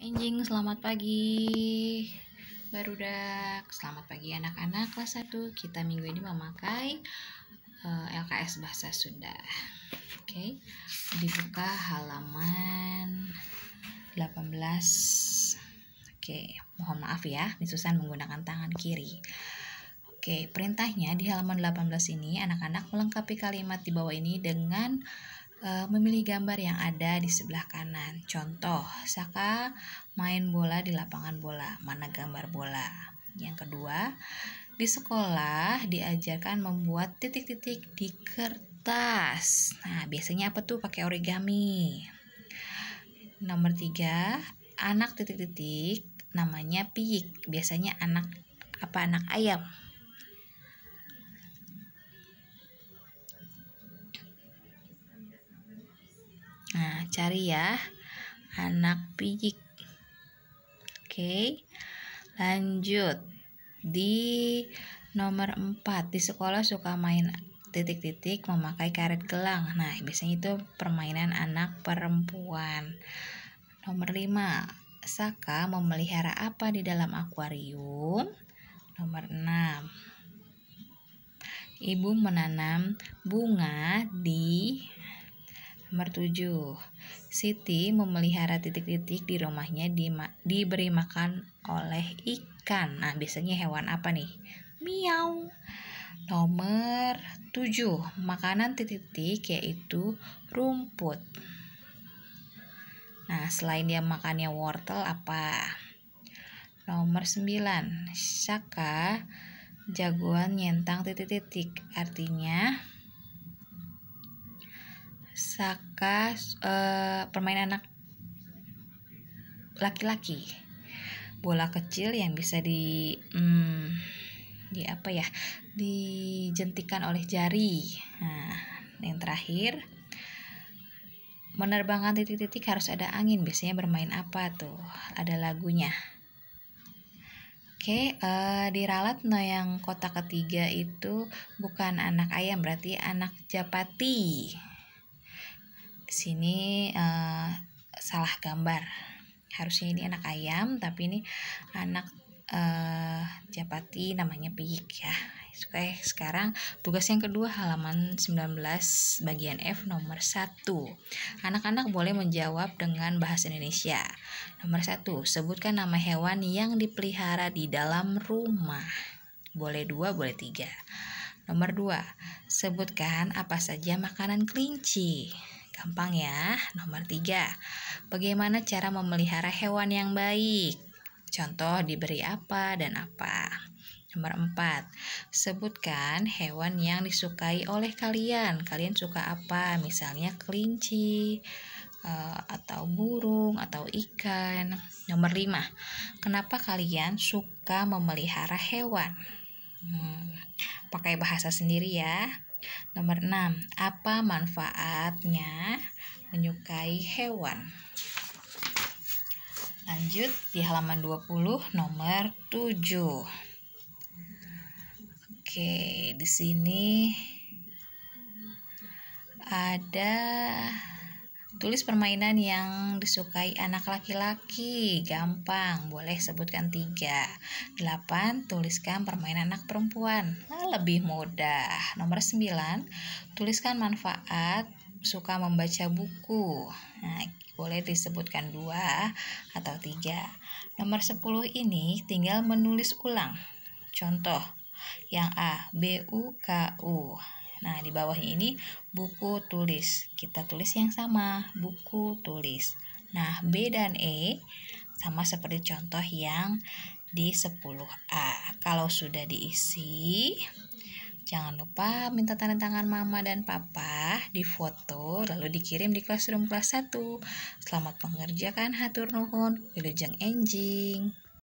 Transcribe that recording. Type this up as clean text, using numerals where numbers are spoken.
Enjing, selamat pagi. Barudak, selamat pagi anak-anak kelas 1. Kita minggu ini memakai LKS Bahasa Sunda. Oke, dibuka halaman 18. Oke, mohon maaf ya, Miss Susan menggunakan tangan kiri. Oke, perintahnya di halaman 18 ini anak-anak melengkapi kalimat di bawah ini dengan memilih gambar yang ada di sebelah kanan. Contoh, Saka main bola di lapangan bola. Mana gambar bola? Yang kedua, di sekolah diajarkan membuat titik-titik di kertas. Nah, biasanya apa tuh? Pakai origami. Nomor 3, anak titik-titik namanya piyik. Biasanya anak ayam. Nah, cari ya anak piyik. Oke, lanjut. Di nomor 4, di sekolah suka main titik-titik memakai karet gelang. Nah, biasanya itu permainan anak perempuan. Nomor 5, Saka memelihara apa di dalam akuarium? Nomor 6, ibu menanam bunga di. Nomor 7, Siti memelihara titik-titik di rumahnya diberi makan oleh ikan. Nah, biasanya hewan apa nih? Miau. Nomor 7, makanan titik-titik yaitu rumput. Nah, selain dia makannya wortel apa? Nomor 9, Saka jagoan nyentang titik-titik. Artinya Saka permainan anak laki-laki. Bola kecil yang bisa dijentikan oleh jari. Nah, yang terakhir, menerbangkan titik-titik harus ada angin. Biasanya bermain apa tuh? Ada lagunya. Oke, diralat yang kotak ketiga itu bukan anak ayam, berarti anak japati. Di sini salah gambar. Harusnya ini anak ayam, tapi ini anak japati namanya piyik ya. Oke, sekarang tugas yang kedua halaman 19 bagian F nomor 1. Anak-anak boleh menjawab dengan bahasa Indonesia. Nomor 1, sebutkan nama hewan yang dipelihara di dalam rumah. Boleh 2, boleh 3. Nomor 2, sebutkan apa saja makanan kelinci. Gampang ya. Nomor 3, bagaimana cara memelihara hewan yang baik? Contoh, diberi apa dan apa. Nomor 4, sebutkan hewan yang disukai oleh kalian. Kalian suka apa? Misalnya kelinci, atau burung, atau ikan. Nomor 5, kenapa kalian suka memelihara hewan? Pakai bahasa sendiri ya. Nomor 6, apa manfaatnya menyukai hewan? Lanjut di halaman 20 nomor 7. Oke, di sini ada tulis permainan yang disukai anak laki-laki. Gampang, boleh sebutkan 3. 8, tuliskan permainan anak perempuan. Lebih mudah. Nomor 9, tuliskan manfaat suka membaca buku. Nah, boleh disebutkan 2 atau 3. Nomor 10 ini tinggal menulis ulang. Contoh, yang A, BUKU. Nah, di bawahnya ini buku tulis. Kita tulis yang sama, buku tulis. Nah, B dan E sama seperti contoh yang di 10A. Kalau sudah diisi, jangan lupa minta tanda tangan mama dan papa, difoto, lalu dikirim di classroom kelas 1. Selamat mengerjakan, hatur nuhun, wilujeng enjing.